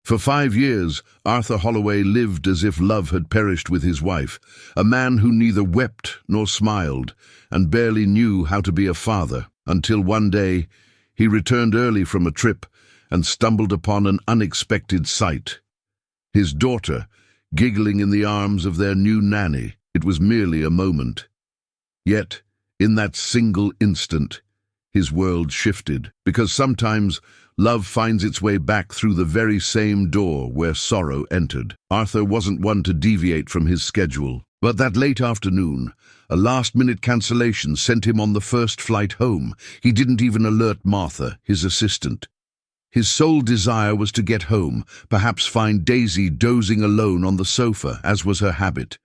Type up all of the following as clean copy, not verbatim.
For 5 years, Arthur Holloway lived as if love had perished with his wife, a man who neither wept nor smiled, and barely knew how to be a father, until one day he returned early from a trip and stumbled upon an unexpected sight. His daughter, giggling in the arms of their new nanny. It was merely a moment. Yet, in that single instant, his world shifted, because sometimes love finds its way back through the very same door where sorrow entered. Arthur wasn't one to deviate from his schedule, but that late afternoon, a last-minute cancellation sent him on the first flight home. He didn't even alert Martha, his assistant. His sole desire was to get home, perhaps find Daisy dozing alone on the sofa, as was her habit.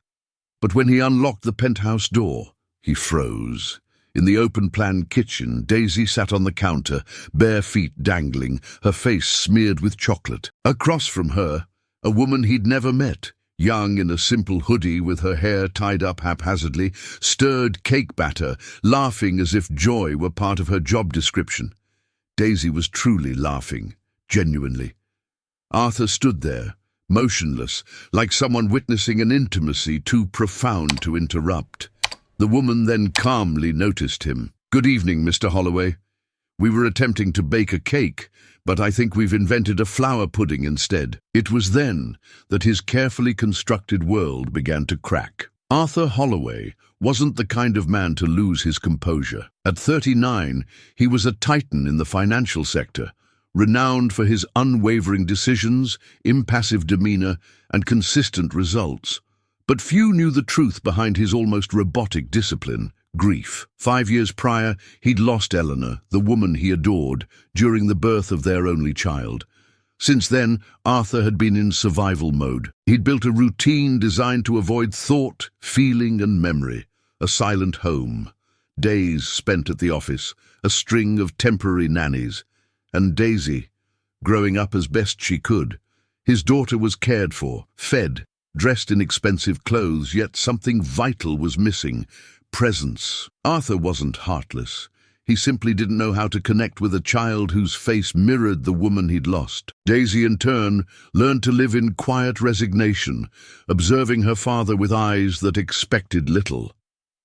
But when he unlocked the penthouse door, he froze. In the open-plan kitchen, Daisy sat on the counter, bare feet dangling, her face smeared with chocolate. Across from her, a woman he'd never met, young in a simple hoodie with her hair tied up haphazardly, stirred cake batter, laughing as if joy were part of her job description. Daisy was truly laughing, genuinely. Arthur stood there, motionless, like someone witnessing an intimacy too profound to interrupt. The woman then calmly noticed him. "Good evening, Mr. Holloway. We were attempting to bake a cake, but I think we've invented a flour pudding instead." It was then that his carefully constructed world began to crack. Arthur Holloway wasn't the kind of man to lose his composure. At 39, he was a titan in the financial sector, renowned for his unwavering decisions, impassive demeanor, and consistent results. But few knew the truth behind his almost robotic discipline: grief. 5 years prior, he'd lost Eleanor, the woman he adored, during the birth of their only child. Since then, Arthur had been in survival mode. He'd built a routine designed to avoid thought, feeling, and memory. A silent home, days spent at the office, a string of temporary nannies, and Daisy, growing up as best she could. His daughter was cared for, fed, dressed in expensive clothes, yet something vital was missing: presence. Arthur wasn't heartless. He simply didn't know how to connect with a child whose face mirrored the woman he'd lost. Daisy, in turn, learned to live in quiet resignation, observing her father with eyes that expected little.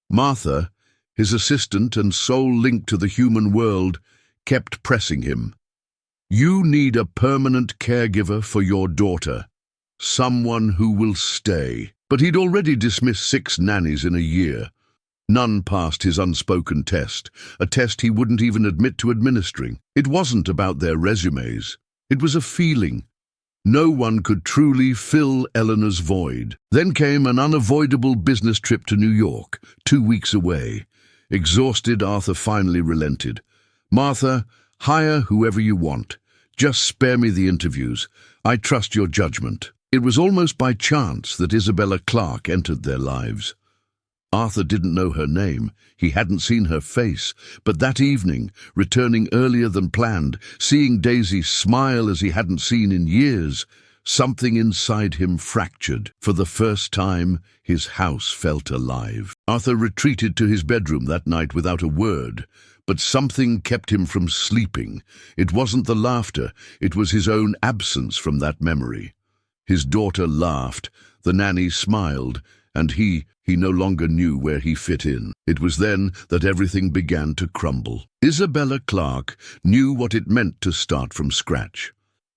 Martha, his assistant and sole link to the human world, kept pressing him. "You need a permanent caregiver for your daughter. Someone who will stay." But he'd already dismissed 6 nannies in a year. None passed his unspoken test, a test he wouldn't even admit to administering. It wasn't about their resumes. It was a feeling. No one could truly fill Eleanor's void. Then came an unavoidable business trip to New York, 2 weeks away. Exhausted, Arthur finally relented. "Martha, hire whoever you want. Just spare me the interviews. I trust your judgment." It was almost by chance that Isabella Clark entered their lives. Arthur didn't know her name, he hadn't seen her face, but that evening, returning earlier than planned, seeing Daisy smile as he hadn't seen in years, something inside him fractured. For the first time, his house felt alive. Arthur retreated to his bedroom that night without a word, but something kept him from sleeping. It wasn't the laughter, it was his own absence from that memory. His daughter laughed, the nanny smiled, and he no longer knew where he fit in. It was then that everything began to crumble. Isabella Clark knew what it meant to start from scratch.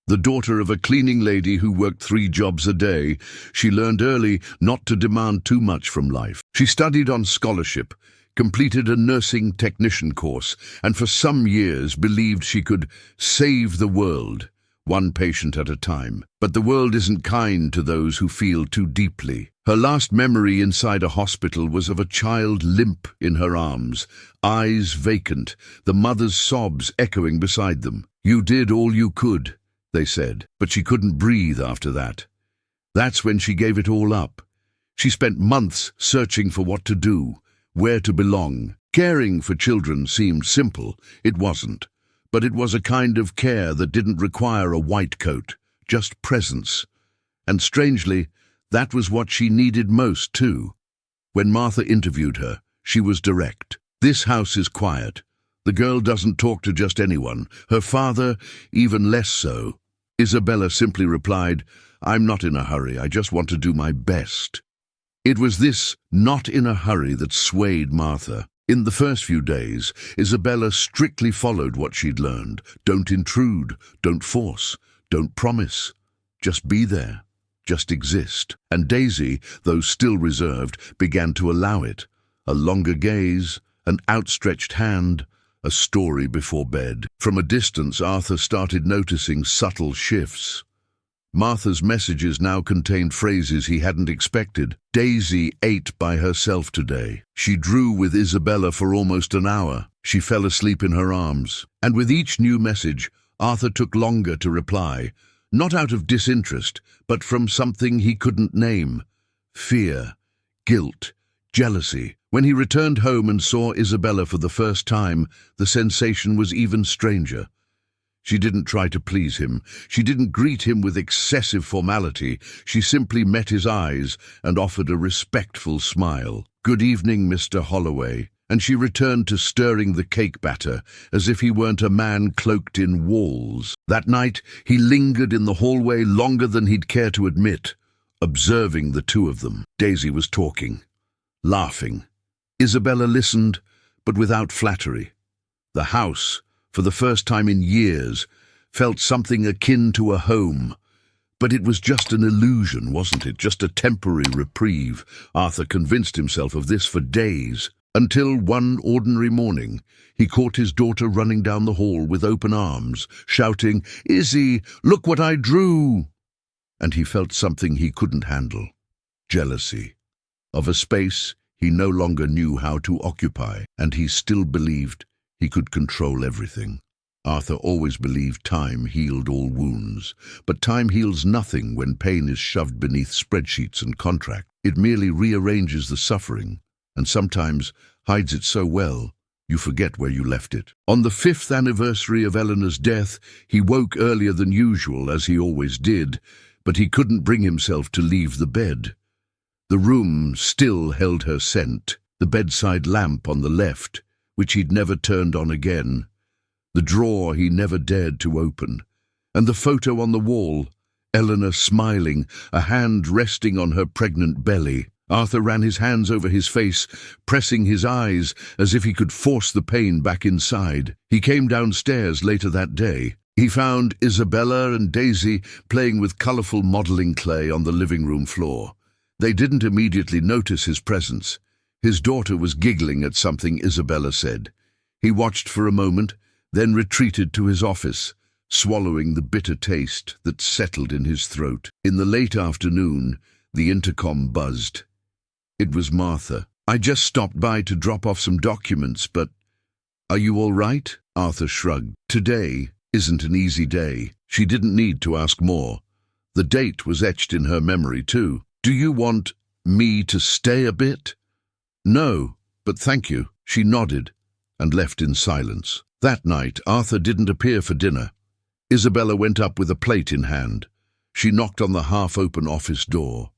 The daughter of a cleaning lady who worked 3 jobs a day, she learned early not to demand too much from life. She studied on scholarship, completed a nursing technician course, and for some years believed she could save the world, one patient at a time. But the world isn't kind to those who feel too deeply. Her last memory inside a hospital was of a child limp in her arms, eyes vacant, the mother's sobs echoing beside them. "You did all you could," they said, but she couldn't breathe after that. That's when she gave it all up. She spent months searching for what to do, where to belong. Caring for children seemed simple. It wasn't. But it was a kind of care that didn't require a white coat, just presence. And strangely, that was what she needed most, too. When Martha interviewed her, she was direct. "This house is quiet. The girl doesn't talk to just anyone. Her father, even less so." Isabella simply replied, "I'm not in a hurry, I just want to do my best." It was this "not in a hurry" that swayed Martha. In the first few days, Isabella strictly followed what she'd learned. Don't intrude, don't force, don't promise. Just be there, just exist. And Daisy, though still reserved, began to allow it. A longer gaze, an outstretched hand, a story before bed. From a distance, Arthur started noticing subtle shifts. Martha's messages now contained phrases he hadn't expected. Daisy ate by herself today. She drew with Isabella for almost an hour. She fell asleep in her arms. And with each new message, Arthur took longer to reply, not out of disinterest, but from something he couldn't name. Fear, guilt, jealousy. When he returned home and saw Isabella for the first time, the sensation was even stranger. She didn't try to please him. She didn't greet him with excessive formality. She simply met his eyes and offered a respectful smile. "Good evening, Mr. Holloway." And she returned to stirring the cake batter, as if he weren't a man cloaked in walls. That night, he lingered in the hallway longer than he'd care to admit, observing the two of them. Daisy was talking, laughing. Isabella listened, but without flattery. The house, for the first time in years, felt something akin to a home. But it was just an illusion, wasn't it? Just a temporary reprieve. Arthur convinced himself of this for days, until one ordinary morning he caught his daughter running down the hall with open arms, shouting, "Izzy, look what I drew!" And he felt something he couldn't handle. Jealousy. Of a space he no longer knew how to occupy, and he still believed he could control everything. Arthur always believed time healed all wounds, but time heals nothing when pain is shoved beneath spreadsheets and contracts. It merely rearranges the suffering, and sometimes hides it so well you forget where you left it. On the 5th anniversary of Eleanor's death, he woke earlier than usual, as he always did, but he couldn't bring himself to leave the bed. The room still held her scent, the bedside lamp on the left, which he'd never turned on again, the drawer he never dared to open, and the photo on the wall, Eleanor smiling, a hand resting on her pregnant belly. Arthur ran his hands over his face, pressing his eyes as if he could force the pain back inside. He came downstairs later that day. He found Isabella and Daisy playing with colourful modelling clay on the living room floor. They didn't immediately notice his presence. His daughter was giggling at something Isabella said. He watched for a moment, then retreated to his office, swallowing the bitter taste that settled in his throat. In the late afternoon, the intercom buzzed. It was Martha. "I just stopped by to drop off some documents, but—" "Are you all right?" Arthur shrugged. Today isn't an easy day. She didn't need to ask more. The date was etched in her memory too. "Do you want me to stay a bit?" "No, but thank you." She nodded and left in silence. That night, Arthur didn't appear for dinner. Isabella went up with a plate in hand. She knocked on the half-open office door.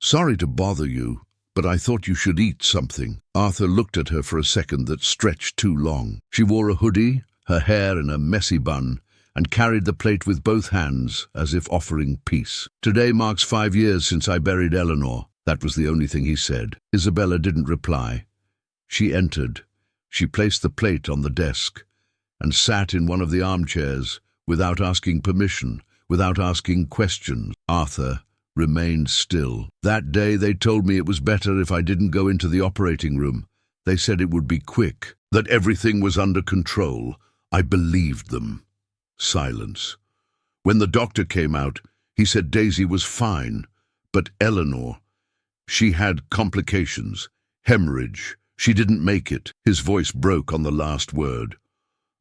"Sorry to bother you, but I thought you should eat something." Arthur looked at her for a second that stretched too long. She wore a hoodie, her hair in a messy bun, and carried the plate with both hands as if offering peace. "Today marks 5 years since I buried Eleanor." That was the only thing he said. Isabella didn't reply. She entered. She placed the plate on the desk and sat in one of the armchairs without asking permission, without asking questions. Arthur remained still. "That day they told me it was better if I didn't go into the operating room. They said it would be quick, that everything was under control. I believed them." Silence. When the doctor came out, he said Daisy was fine, but Eleanor— she had complications, hemorrhage. She didn't make it. His voice broke on the last word.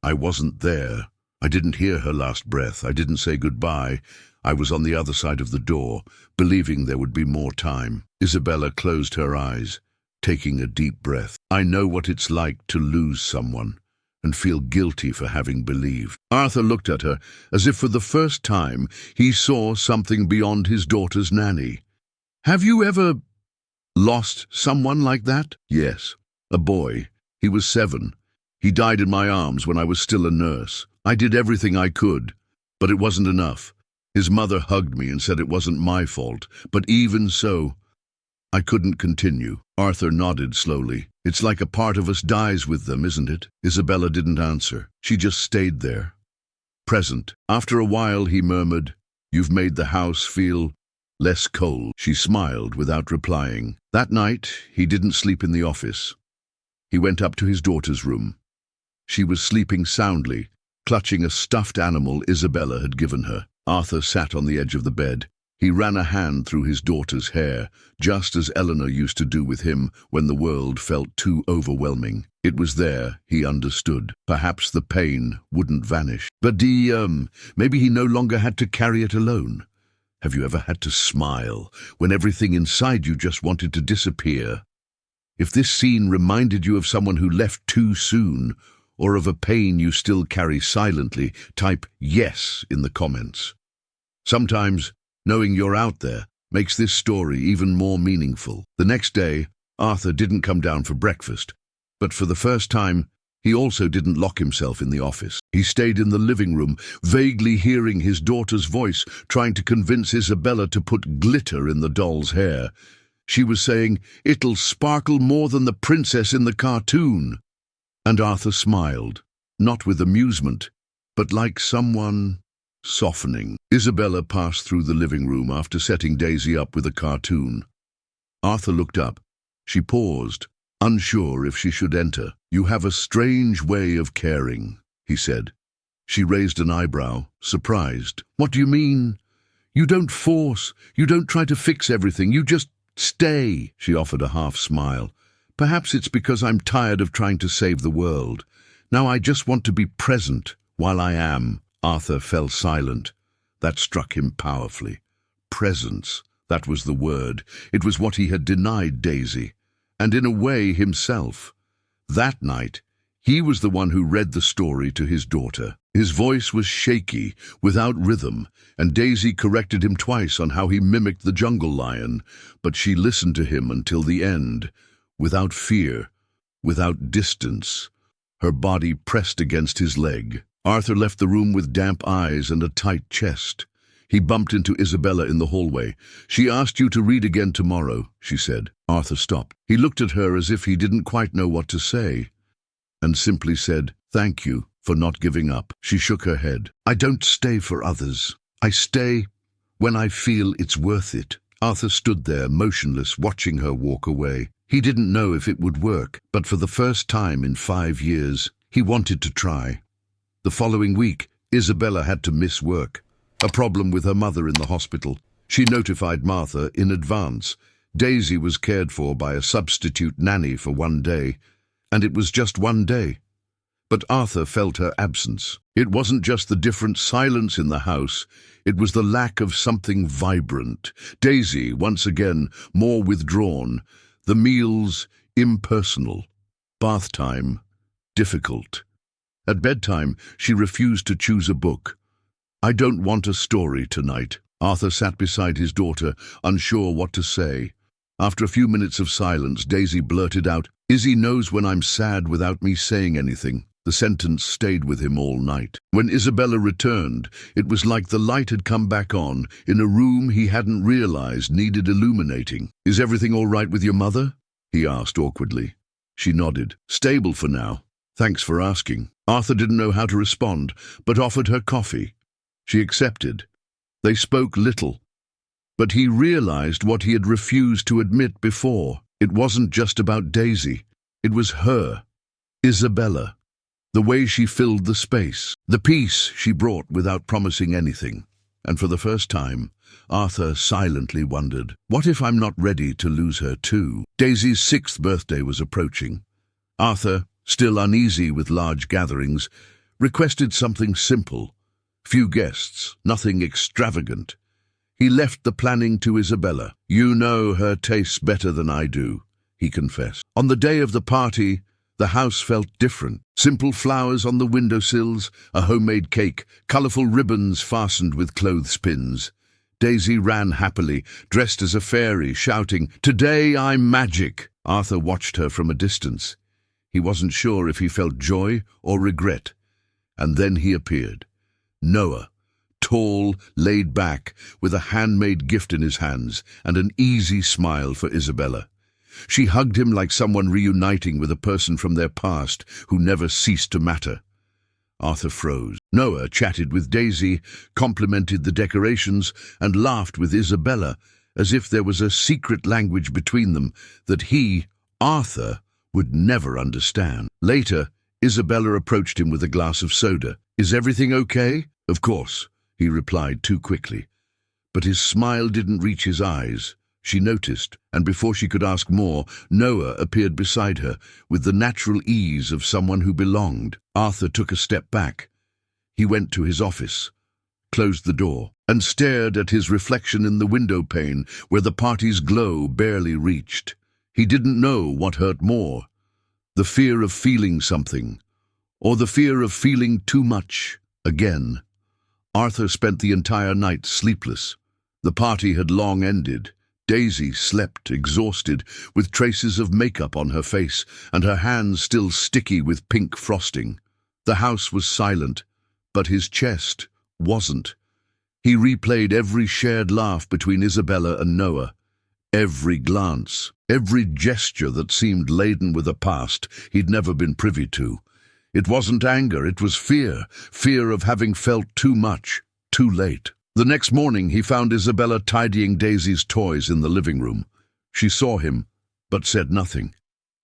"I wasn't there. I didn't hear her last breath. I didn't say goodbye. I was on the other side of the door, believing there would be more time." Isabella closed her eyes, taking a deep breath. "I know what it's like to lose someone and feel guilty for having believed." Arthur looked at her as if for the first time he saw something beyond his daughter's nanny. "Have you ever lost someone like that?" "Yes. A boy. He was 7. He died in my arms when I was still a nurse. I did everything I could, but it wasn't enough. His mother hugged me and said it wasn't my fault, but even so, I couldn't continue. Arthur nodded slowly. It's like a part of us dies with them, isn't it? Isabella didn't answer. She just stayed there, present. After a while, he murmured, "You've made the house feel less cold." She smiled without replying. That night, he didn't sleep in the office. He went up to his daughter's room. She was sleeping soundly, clutching a stuffed animal Isabella had given her. Arthur sat on the edge of the bed. He ran a hand through his daughter's hair, just as Eleanor used to do with him when the world felt too overwhelming. It was there, he understood. Perhaps the pain wouldn't vanish. But maybe he no longer had to carry it alone. Have you ever had to smile when everything inside you just wanted to disappear? If this scene reminded you of someone who left too soon, or of a pain you still carry silently, type yes in the comments. Sometimes, knowing you're out there makes this story even more meaningful. The next day, Arthur didn't come down for breakfast, but for the first time, he also didn't lock himself in the office. He stayed in the living room, vaguely hearing his daughter's voice, trying to convince Isabella to put glitter in the doll's hair. She was saying, "It'll sparkle more than the princess in the cartoon." And Arthur smiled, not with amusement, but like someone softening. Isabella passed through the living room after setting Daisy up with a cartoon. Arthur looked up. She paused, unsure if she should enter. "You have a strange way of caring," he said. She raised an eyebrow, surprised. "What do you mean? You don't force, you don't try to fix everything, you just stay." She offered a half smile. "Perhaps it's because I'm tired of trying to save the world. Now I just want to be present while I am." Arthur fell silent. That struck him powerfully. Presence, that was the word. It was what he had denied Daisy, and in a way himself. That night, he was the one who read the story to his daughter. His voice was shaky, without rhythm, and Daisy corrected him twice on how he mimicked the jungle lion, but she listened to him until the end, without fear, without distance, her body pressed against his leg. Arthur left the room with damp eyes and a tight chest. He bumped into Isabella in the hallway. "She asked you to read again tomorrow," she said. Arthur stopped. He looked at her as if he didn't quite know what to say, and simply said, "Thank you for not giving up." She shook her head. "I don't stay for others. I stay when I feel it's worth it." Arthur stood there, motionless, watching her walk away. He didn't know if it would work, but for the first time in 5 years, he wanted to try. The following week, Isabella had to miss work. A problem with her mother in the hospital. She notified Martha in advance. Daisy was cared for by a substitute nanny for 1 day, and it was just 1 day. But Arthur felt her absence. It wasn't just the different silence in the house, it was the lack of something vibrant. Daisy, once again, more withdrawn. The meals, impersonal. Bath time, difficult. At bedtime, she refused to choose a book. "I don't want a story tonight." Arthur sat beside his daughter, unsure what to say. After a few minutes of silence, Daisy blurted out, "Izzy knows when I'm sad without me saying anything." The sentence stayed with him all night. When Isabella returned, it was like the light had come back on in a room he hadn't realized needed illuminating. "Is everything all right with your mother?" he asked awkwardly. She nodded. "Stable for now. Thanks for asking." Arthur didn't know how to respond, but offered her coffee. She accepted. They spoke little, but he realized what he had refused to admit before. It wasn't just about Daisy. It was her, Isabella. The way she filled the space, the peace she brought without promising anything. And for the first time, Arthur silently wondered, what if I'm not ready to lose her too? Daisy's 6th birthday was approaching. Arthur, still uneasy with large gatherings, requested something simple. Few guests, nothing extravagant. He left the planning to Isabella. "You know her tastes better than I do," he confessed. On the day of the party, the house felt different. Simple flowers on the windowsills, a homemade cake, colourful ribbons fastened with clothespins. Daisy ran happily, dressed as a fairy, shouting, "Today I'm magic!" Arthur watched her from a distance. He wasn't sure if he felt joy or regret. And then he appeared. Noah, tall, laid back, with a handmade gift in his hands and an easy smile for Isabella. She hugged him like someone reuniting with a person from their past who never ceased to matter. Arthur froze. Noah chatted with Daisy, complimented the decorations, and laughed with Isabella, as if there was a secret language between them that he, Arthur, would never understand. Later, Isabella approached him with a glass of soda. "Is everything okay?" "Of course," he replied too quickly. But his smile didn't reach his eyes. She noticed, and before she could ask more, Noah appeared beside her, with the natural ease of someone who belonged. Arthur took a step back. He went to his office, closed the door, and stared at his reflection in the window pane where the party's glow barely reached. He didn't know what hurt more, the fear of feeling something, or the fear of feeling too much again. Arthur spent the entire night sleepless. The party had long ended. Daisy slept, exhausted, with traces of makeup on her face and her hands still sticky with pink frosting. The house was silent, but his chest wasn't. He replayed every shared laugh between Isabella and Noah, every glance, every gesture that seemed laden with a past he'd never been privy to. It wasn't anger, it was fear, fear of having felt too much, too late. The next morning he found Isabella tidying Daisy's toys in the living room. She saw him, but said nothing.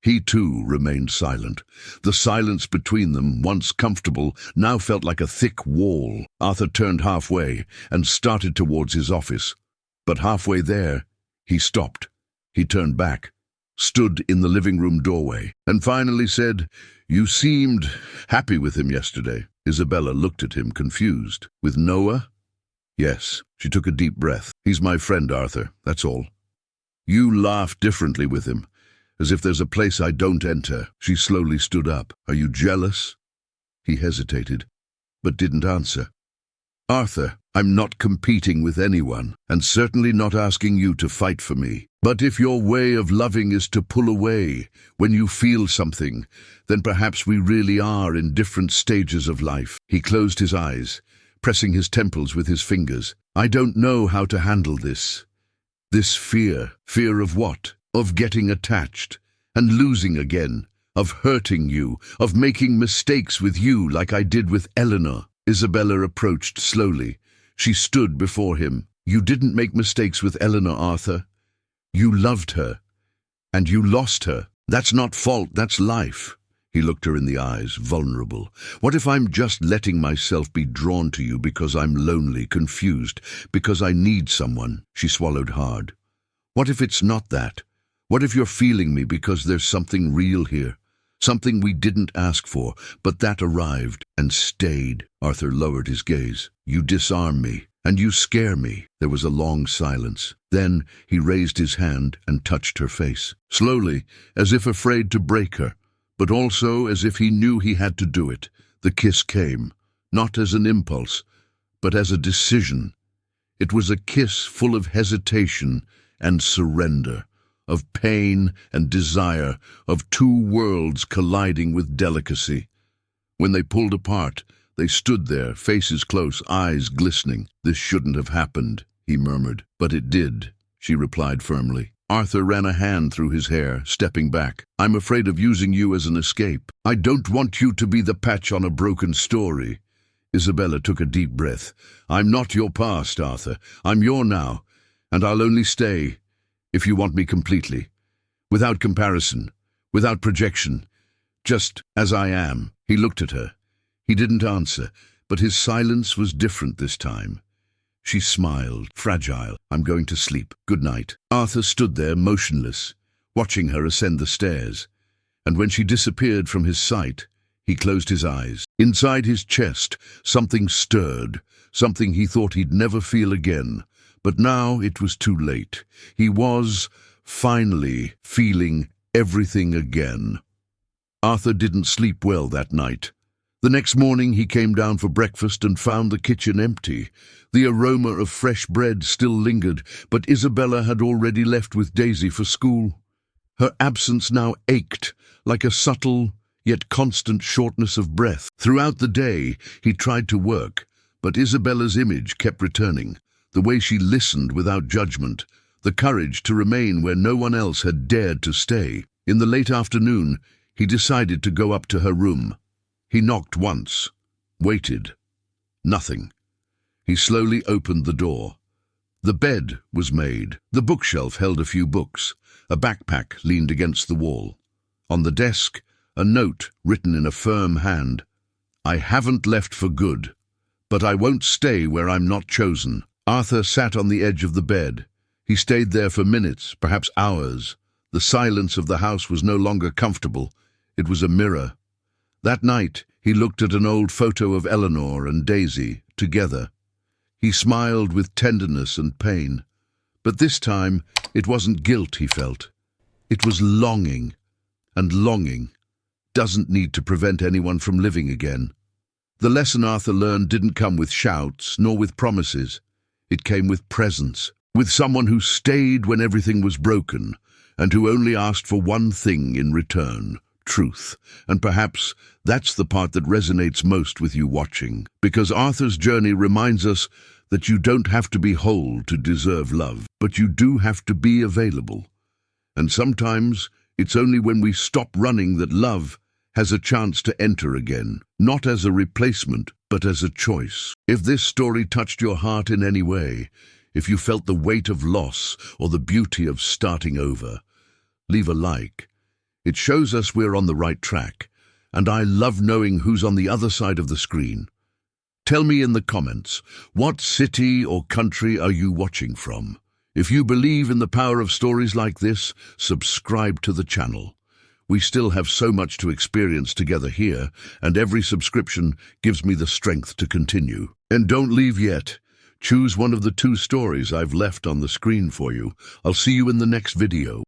He too remained silent. The silence between them, once comfortable, now felt like a thick wall. Arthur turned halfway and started towards his office. But halfway there, he stopped. He turned back, stood in the living room doorway, and finally said, "You seemed happy with him yesterday." Isabella looked at him, confused. "With Noah?" "Yes." She took a deep breath. "He's my friend, Arthur, that's all." "You laugh differently with him, as if there's a place I don't enter." She slowly stood up. "Are you jealous?" He hesitated, but didn't answer. "Arthur, I'm not competing with anyone, and certainly not asking you to fight for me. But if your way of loving is to pull away when you feel something, then perhaps we really are in different stages of life." He closed his eyes, pressing his temples with his fingers. "I don't know how to handle this. This fear. Fear of what? Of getting attached and losing again, of hurting you, of making mistakes with you like I did with Eleanor." Isabella approached slowly. She stood before him. "You didn't make mistakes with Eleanor, Arthur. You loved her, and you lost her. That's not fault, that's life." He looked her in the eyes, vulnerable. "What if I'm just letting myself be drawn to you because I'm lonely, confused, because I need someone?" She swallowed hard. "What if it's not that? What if you're feeling me because there's something real here? Something we didn't ask for, but that arrived and stayed." Arthur lowered his gaze. "You disarm me, and you scare me." There was a long silence. Then he raised his hand and touched her face. Slowly, as if afraid to break her, but also as if he knew he had to do it. The kiss came, not as an impulse, but as a decision. It was a kiss full of hesitation and surrender, of pain and desire, of two worlds colliding with delicacy. When they pulled apart, they stood there, faces close, eyes glistening. "This shouldn't have happened," he murmured. "But it did," she replied firmly. Arthur ran a hand through his hair, stepping back. "I'm afraid of using you as an escape. I don't want you to be the patch on a broken story." Isabella took a deep breath. "I'm not your past, Arthur. I'm your now, and I'll only stay if you want me completely, without comparison, without projection, just as I am." He looked at her. He didn't answer, but his silence was different this time. She smiled, fragile. "I'm going to sleep. Good night." Arthur stood there motionless, watching her ascend the stairs, and when she disappeared from his sight, he closed his eyes. Inside his chest, something stirred, something he thought he'd never feel again. But now it was too late. He was, finally, feeling everything again. Arthur didn't sleep well that night. The next morning he came down for breakfast and found the kitchen empty. The aroma of fresh bread still lingered, but Isabella had already left with Daisy for school. Her absence now ached, like a subtle, yet constant shortness of breath. Throughout the day he tried to work, But Isabella's image kept returning, the way she listened without judgment, the courage to remain where no one else had dared to stay. In the late afternoon, he decided to go up to her room. He knocked once, waited. Nothing. He slowly opened the door. The bed was made. The bookshelf held a few books. A backpack leaned against the wall. On the desk, a note written in a firm hand. "I haven't left for good, but I won't stay where I'm not chosen." Arthur sat on the edge of the bed. He stayed there for minutes, perhaps hours. The silence of the house was no longer comfortable. It was a mirror. That night, he looked at an old photo of Eleanor and Daisy, together. He smiled with tenderness and pain. But this time, it wasn't guilt he felt. It was longing. And longing doesn't need to prevent anyone from living again. The lesson Arthur learned didn't come with shouts, nor with promises. It came with presence, with someone who stayed when everything was broken, and who only asked for one thing in return: truth. And perhaps that's the part that resonates most with you watching, because Arthur's journey reminds us that you don't have to be whole to deserve love, but you do have to be available. And sometimes it's only when we stop running that love has a chance to enter again, not as a replacement, but as a choice. If this story touched your heart in any way, if you felt the weight of loss or the beauty of starting over, leave a like. It shows us we're on the right track, and I love knowing who's on the other side of the screen. Tell me in the comments, what city or country are you watching from? If you believe in the power of stories like this, subscribe to the channel. We still have so much to experience together here, and every subscription gives me the strength to continue. And don't leave yet. Choose one of the 2 stories I've left on the screen for you. I'll see you in the next video.